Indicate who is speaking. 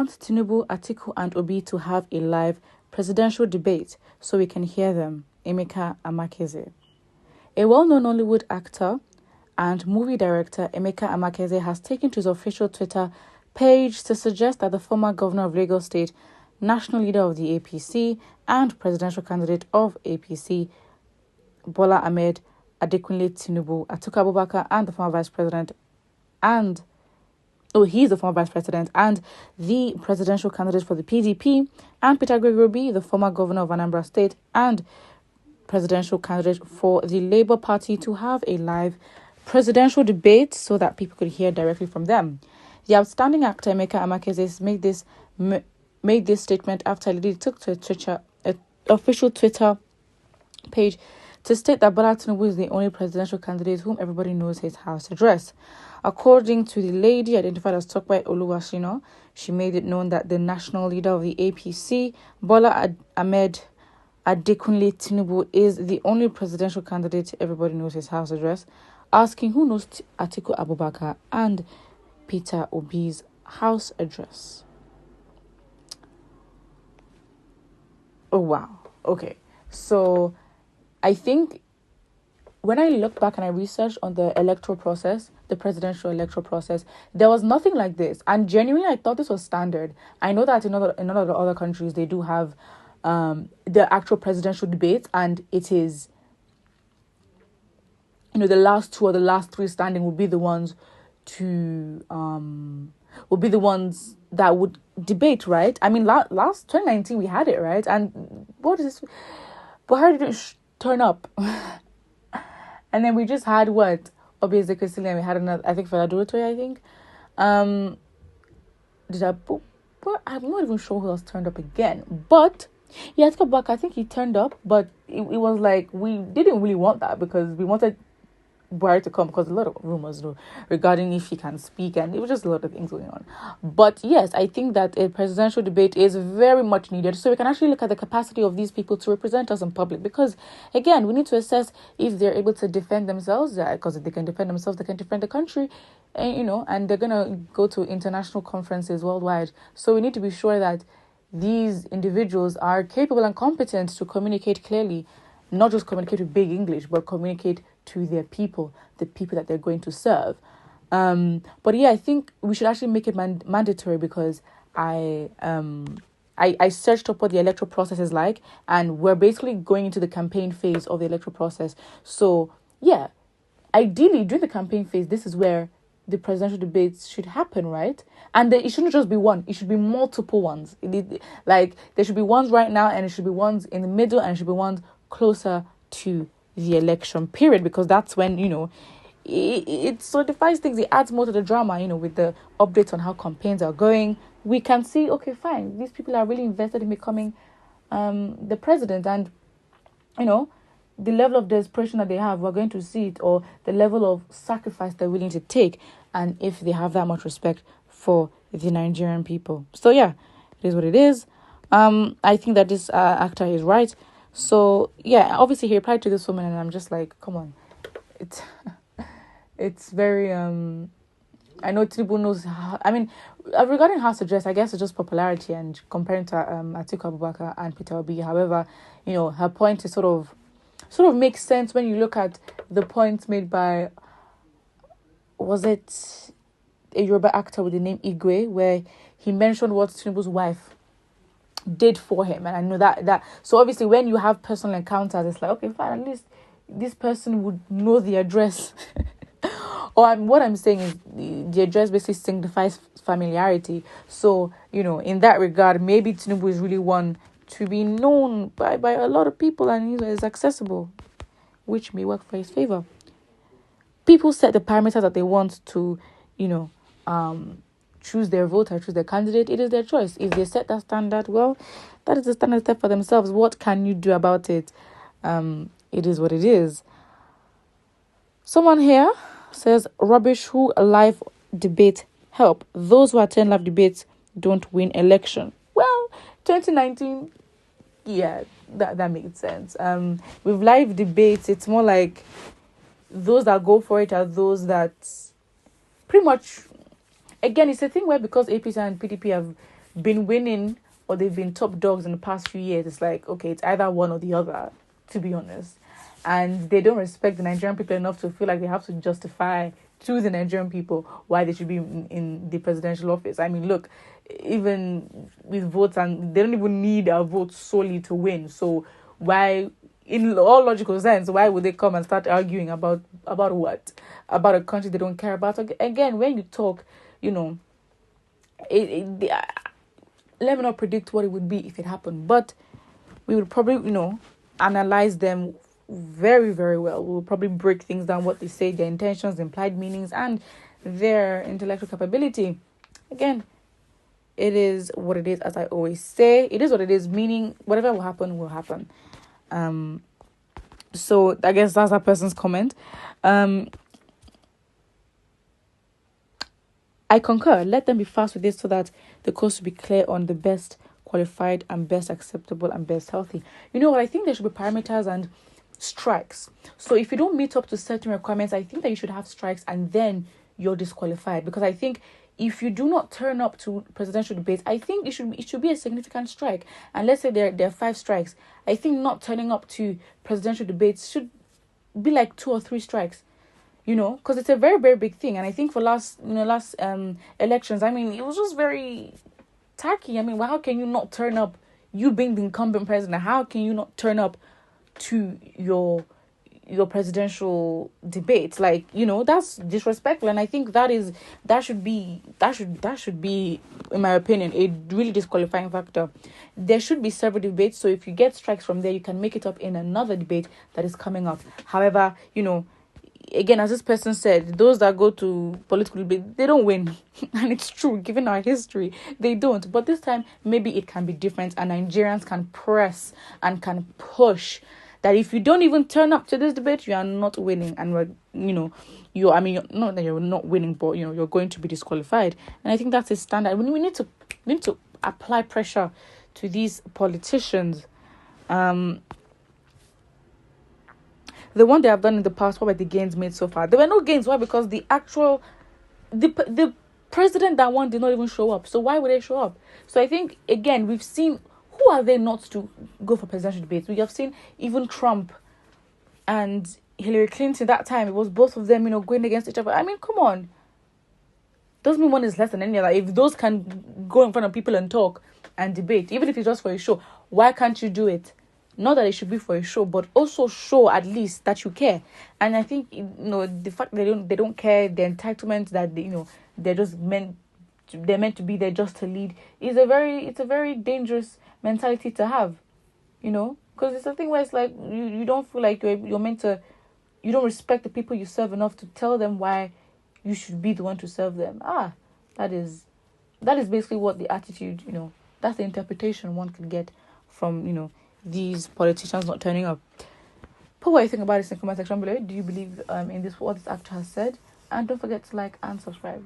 Speaker 1: want Tinubu, Atiku, and Obi to have a live presidential debate so we can hear them. Emeka Amakeze. A well-known Nollywood actor and movie director, Emeka Amakeze, has taken to his official Twitter page to suggest that the former governor of Lagos State, national leader of the APC, and presidential candidate of APC, Bola Ahmed Adekunle Tinubu, Atiku Abubakar, and the former vice president, he's the former vice president and the presidential candidate for the PDP, and Peter Gregory, the former governor of Anambra State and presidential candidate for the Labour Party, to have a live presidential debate so that people could hear directly from them. The outstanding actor Emeka Amakeze made this statement after he took to an official Twitter page to state that Bola Tinubu is the only presidential candidate whom everybody knows his house address. According to the lady identified as Tokwe Oluwashino, she made it known that the national leader of the APC, Bola Ahmed Adekunle Tinubu, is the only presidential candidate everybody knows his house address, asking who knows Atiku Abubakar and Peter Obi's house address. Oh, wow. Okay. So I think when I look back and I researched on the electoral process, the presidential electoral process, there was nothing like this. And genuinely, I thought this was standard. I know that in other countries, they do have the actual presidential debates, and it is, the last two or the last three standing will be the ones that would debate, right? I mean, last 2019 we had it, right? And what is this? Buhari didn't turn up. And then we just had what? Obi Ezekwesili, and we had another, I think, for Adulatory, I think. I'm not even sure who else turned up again. But yeah, I think he turned up, but it was like we didn't really want that because we wanted Buhari to come because a lot of rumors regarding if he can speak, and it was just a lot of things going on. But yes, I think that a presidential debate is very much needed so we can actually look at the capacity of these people to represent us in public, because again, we need to assess if they're able to defend themselves, because if they can defend themselves, they can defend the country, and they're going to go to international conferences worldwide. So we need to be sure that these individuals are capable and competent to communicate clearly, not just communicate with big English, but communicate to their people, the people that they're going to serve. But yeah, I think we should actually make it mandatory, because I searched up what the electoral process is like, and we're basically going into the campaign phase of the electoral process. So yeah, ideally during the campaign phase, this is where the presidential debates should happen, right? And it shouldn't just be one; it should be multiple ones. Like there should be ones right now, and it should be ones in the middle, and it should be ones closer to the election period, because that's when it solidifies things. It adds more to the drama, with the updates on how campaigns are going. We can see, okay, fine, these people are really invested in becoming the president, and the level of desperation that they have, we're going to see it, or the level of sacrifice they're willing to take, and if they have that much respect for the Nigerian people. So yeah, it is what it is. I think that this actor is right. So yeah, obviously he replied to this woman, and I'm just like, come on, it's very I know Tinubu knows regarding house address, I guess it's just popularity and comparing to Atiku Abubakar and Peter Obi. However, her point is sort of makes sense when you look at the points made by, was it a Yoruba actor with the name Igwe, where he mentioned what Tinubu's wife did for him. And I know that so obviously when you have personal encounters, it's like, okay, fine, at least this person would know the address. Or what I'm saying is the address basically signifies familiarity. So in that regard, maybe Tinubu is really one to be known by a lot of people, and is accessible, which may work for his favor. People set the parameters that they want to choose their voter, choose their candidate. It is their choice. If they set that standard, well, that is the standard set for themselves. What can you do about it? It is what it is. Someone here says, rubbish, who a live debate help? Those who attend live debates don't win election. Well, 2019, yeah, that makes sense. With live debates, it's more like those that go for it are those that pretty much, again, it's a thing where because APC and PDP have been winning or they've been top dogs in the past few years, it's like, okay, it's either one or the other, to be honest. And they don't respect the Nigerian people enough to feel like they have to justify to the Nigerian people why they should be in the presidential office. I mean, look, even with votes, and they don't even need our votes solely to win. So why, in all logical sense, why would they come and start arguing about what? About a country they don't care about? Again, when you talk, let me not predict what it would be if it happened, but we would probably, analyze them very, very well. We'll probably break things down, what they say, their intentions, implied meanings, and their intellectual capability. Again, it is what it is, as I always say. It is what it is, meaning whatever will happen, will happen. So I guess that's that person's comment. I concur. Let them be fast with this so that the course will be clear on the best qualified and best acceptable and best healthy. You know what? I think there should be parameters and strikes. So if you don't meet up to certain requirements, I think that you should have strikes and then you're disqualified. Because I think if you do not turn up to presidential debates, I think it should be a significant strike. And let's say there are 5 strikes. I think not turning up to presidential debates should be like 2 or 3 strikes. Because it's a very, very big thing. And I think for last elections, I mean, it was just very tacky. I mean, how can you not turn up, you being the incumbent president? How can you not turn up to your presidential debates? Like, that's disrespectful. And I think that should be, in my opinion, a really disqualifying factor. There should be several debates. So if you get strikes from there, you can make it up in another debate that is coming up. However, again, as this person said, those that go to political debate, they don't win. And it's true, given our history, they don't. But this time, maybe it can be different, and Nigerians can press and can push that if you don't even turn up to this debate, you are not winning. And, not that you're not winning, but, you're going to be disqualified. And I think that's a standard. We need to apply pressure to these politicians. The one they have done in the past, what were the gains made so far? There were no gains. Why? Because the president that won did not even show up. So why would they show up? So I think, again, we've seen, who are they not to go for presidential debates? We have seen even Trump and Hillary Clinton that time. It was both of them, going against each other. I mean, come on. Doesn't mean one is less than any other. If those can go in front of people and talk and debate, even if it's just for a show, why can't you do it? Not that it should be for a show, but also show at least that you care. And I think, the fact that they don't care, the entitlement that they're just meant to be there just to lead is a very dangerous mentality to have, because it's a thing where it's like you don't feel like you're meant to, you don't respect the people you serve enough to tell them why you should be the one to serve them. That is basically what the attitude, that's the interpretation one can get from, these politicians not turning up. Put what you think about this in the comment section below. Do you believe in this, what this actor has said? And don't forget to like and subscribe.